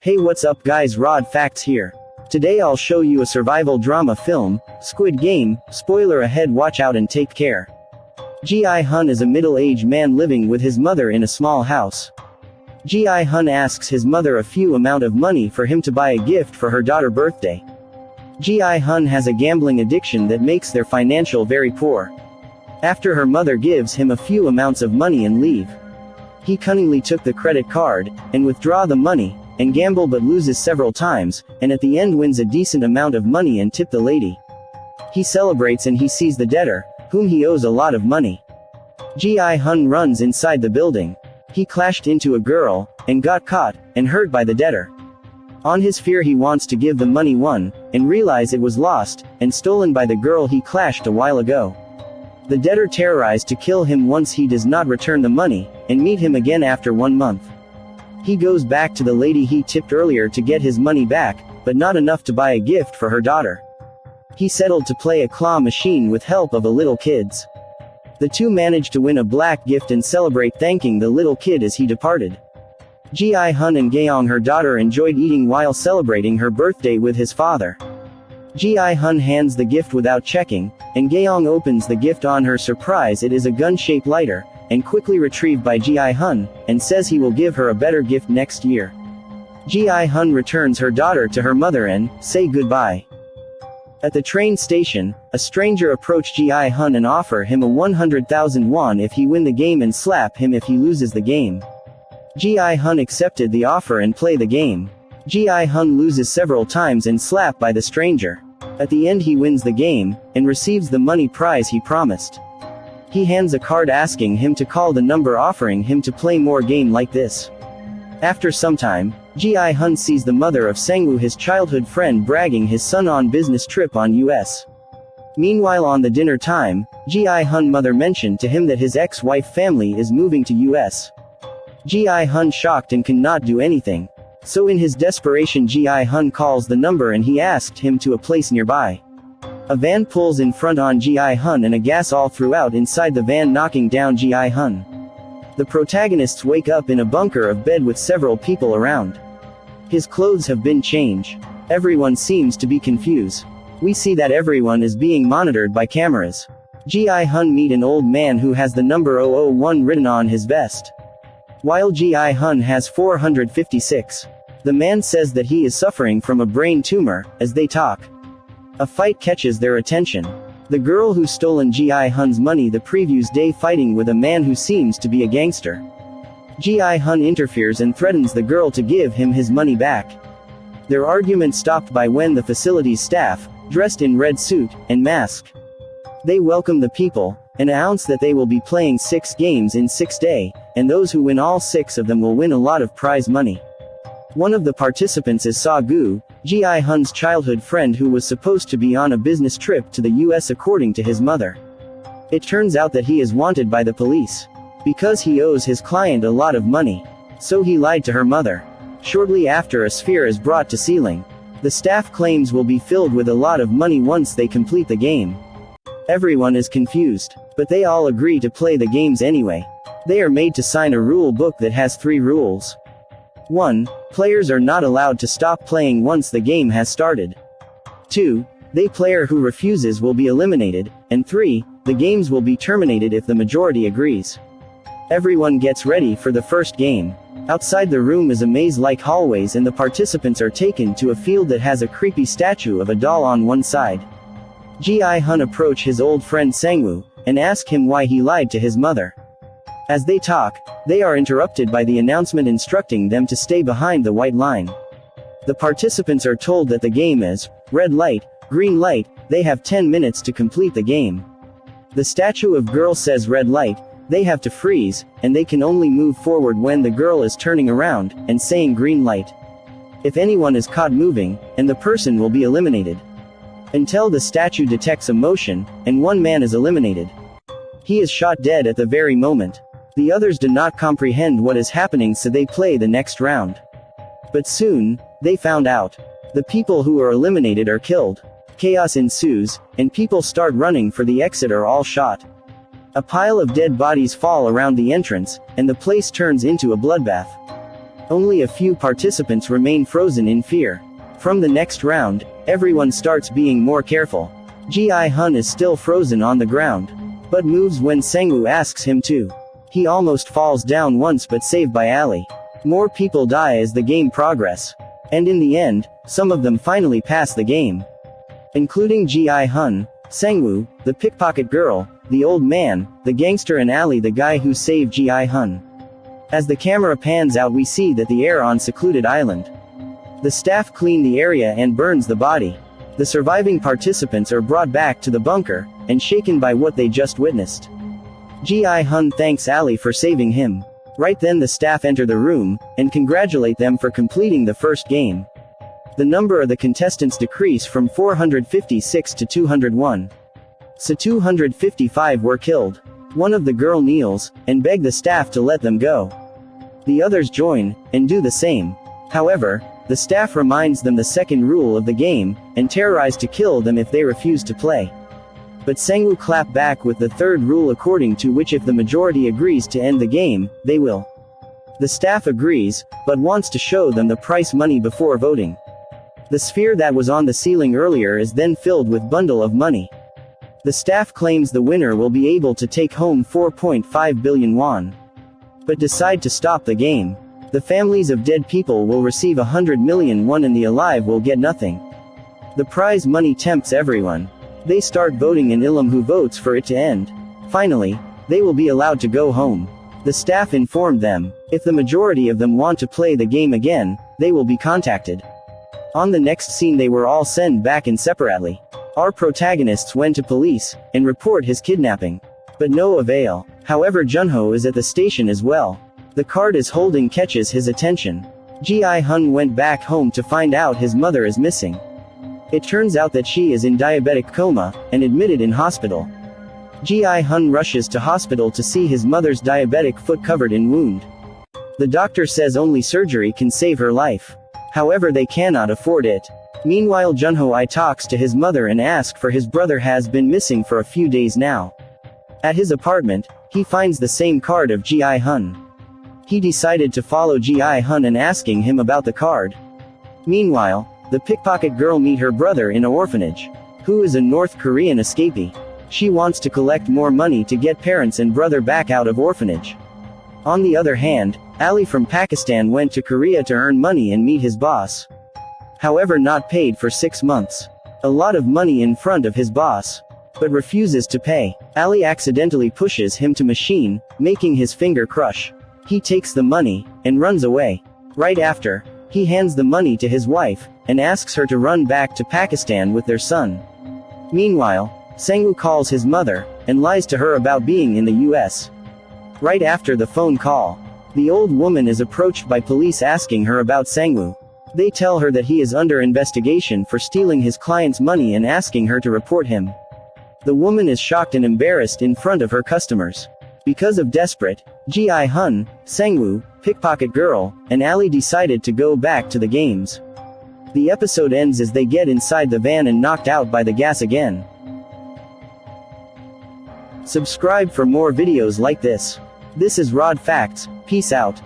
Hey, what's up guys, Rod Facts here. Today I'll show you a survival drama film, Squid Game. Spoiler ahead, watch out and take care. Gi-hun is a middle-aged man living with his mother in a small house. Gi-hun asks his mother a few amount of money for him to buy a gift for her daughter's birthday. Gi-hun has a gambling addiction that makes their financial very poor. After her mother gives him a few amounts of money and leave, he cunningly took the credit card, and withdraw the money, and gamble but loses several times, and at the end wins a decent amount of money and tip the lady. He celebrates and he sees the debtor, whom he owes a lot of money. Gi-hun runs inside the building. He clashed into a girl, and got caught, and hurt by the debtor. On his fear he wants to give the money won, and realize it was lost, and stolen by the girl he clashed a while ago. The debtor terrorized to kill him once he does not return the money, and meet him again after 1 month. He goes back to the lady he tipped earlier to get his money back, but not enough to buy a gift for her daughter. He settled to play a claw machine with help of a little kids. The two managed to win a black gift and celebrate, thanking the little kid as he departed. Gi-hun and Gi-hun, her daughter, enjoyed eating while celebrating her birthday with his father. Gi-hun hands the gift without checking, and Gi-hun opens the gift. On her surprise, it is a gun-shaped lighter, and quickly retrieved by Gi-hun, and says he will give her a better gift next year. Gi-hun returns her daughter to her mother and say goodbye. At the train station, a stranger approached Gi-hun and offer him a 100,000 won if he win the game and slap him if he loses the game. Gi-hun accepted the offer and play the game. Gi-hun loses several times and slapped by the stranger. At the end he wins the game, and receives the money prize he promised. He hands a card asking him to call the number, offering him to play more game like this. After some time, Gi-hun sees the mother of Sang-woo, his childhood friend, bragging his son on business trip on US. Meanwhile, on the dinner time, Gi-hun mother mentioned to him that his ex-wife family is moving to US. Gi-hun shocked and cannot do anything. So in his desperation, Gi-hun calls the number and he asked him to a place nearby. A van pulls in front on Gi-hun and a gas all throughout inside the van, knocking down Gi-hun. The protagonists wake up in a bunker of bed with several people around. His clothes have been changed. Everyone seems to be confused. We see that everyone is being monitored by cameras. Gi-hun meet an old man who has the number 001 written on his vest, while Gi-hun has 456. The man says that he is suffering from a brain tumor. As they talk, a fight catches their attention. The girl who stolen Gi-hun's money the previous day fighting with a man who seems to be a gangster. Gi-hun interferes and threatens the girl to give him his money back. Their argument stopped by when the facility's staff, dressed in red suit and mask, they welcome the people, and announce that they will be playing 6 games in 6 days, and those who win all 6 of them will win a lot of prize money. One of the participants is Sang-woo, Gi-hun's childhood friend, who was supposed to be on a business trip to the US according to his mother. It turns out that he is wanted by the police because he owes his client a lot of money. So he lied to her mother. Shortly after, a sphere is brought to ceiling. The staff claims will be filled with a lot of money once they complete the game. Everyone is confused, but they all agree to play the games anyway. They are made to sign a rule book that has 3 rules. 1. Players are not allowed to stop playing once the game has started. 2. The player who refuses will be eliminated. And 3. The games will be terminated if the majority agrees. Everyone gets ready for the first game. Outside the room is a maze-like hallways, and the participants are taken to a field that has a creepy statue of a doll on one side. Gi-hun approach his old friend Sang-woo, and ask him why he lied to his mother. As they talk, they are interrupted by the announcement instructing them to stay behind the white line. The participants are told that the game is red light, green light. They have 10 minutes to complete the game. The statue of girl says red light. They have to freeze, and they can only move forward when the girl is turning around and saying green light. If anyone is caught moving, and the person will be eliminated until the statue detects a motion, and one man is eliminated. He is shot dead at the very moment. The others do not comprehend what is happening, so they play the next round. But soon, they found out. The people who are eliminated are killed. Chaos ensues, and people start running for the exit are all shot. A pile of dead bodies fall around the entrance, and the place turns into a bloodbath. Only a few participants remain frozen in fear. From the next round, everyone starts being more careful. Gi-hun is still frozen on the ground, but moves when Sang-woo asks him to. He almost falls down once but saved by Ali. More people die as the game progress. And in the end, some of them finally pass the game. Including Gi-hun, Sang-woo, the pickpocket girl, the old man, the gangster and Ali the guy who saved Gi-hun. As the camera pans out we see that the air on secluded island. The staff clean the area and burns the body. The surviving participants are brought back to the bunker, and shaken by what they just witnessed. Gi-hun thanks Ali for saving him. Right then the staff enter the room, and congratulate them for completing the first game. The number of the contestants decrease from 456 to 201. So 255 were killed. One of the girl kneels, and beg the staff to let them go. The others join, and do the same. However, the staff reminds them the second rule of the game, and terrorize to kill them if they refuse to play. But Sang-woo clap back with the third rule according to which if the majority agrees to end the game, they will. The staff agrees, but wants to show them the prize money before voting. The sphere that was on the ceiling earlier is then filled with bundle of money. The staff claims the winner will be able to take home 4.5 billion won. But decide to stop the game. The families of dead people will receive 100 million won and the alive will get nothing. The prize money tempts everyone. They start voting in Ilum who votes for it to end. Finally, they will be allowed to go home. The staff informed them, if the majority of them want to play the game again, they will be contacted. On the next scene they were all sent back in separately. Our protagonists went to police, and report his kidnapping. But no avail. However Junho is at the station as well. The card is holding catches his attention. Gi-hun went back home to find out his mother is missing. It turns out that she is in diabetic coma, and admitted in hospital. Gi-hun rushes to hospital to see his mother's diabetic foot covered in wound. The doctor says only surgery can save her life. However they cannot afford it. Meanwhile Junho talks to his mother and asks for his brother has been missing for a few days now. At his apartment, he finds the same card of Gi-hun. He decided to follow Gi-hun and asking him about the card. Meanwhile, the pickpocket girl meet her brother in an orphanage, who is a North Korean escapee. She wants to collect more money to get parents and brother back out of orphanage. On the other hand, Ali from Pakistan went to Korea to earn money and meet his boss. However not paid for 6 months. A lot of money in front of his boss. But refuses to pay. Ali accidentally pushes him to machine, making his finger crush. He takes the money, and runs away. Right after, he hands the money to his wife, and asks her to run back to Pakistan with their son. Meanwhile, Sang-woo calls his mother, and lies to her about being in the US. Right after the phone call, the old woman is approached by police asking her about Sang-woo. They tell her that he is under investigation for stealing his client's money and asking her to report him. The woman is shocked and embarrassed in front of her customers. Because of desperate, Gi-hun, Sang-woo, pickpocket girl, and Ali decided to go back to the games. The episode ends as they get inside the van and knocked out by the gas again. Subscribe for more videos like this. This is Rod Facts. Peace out.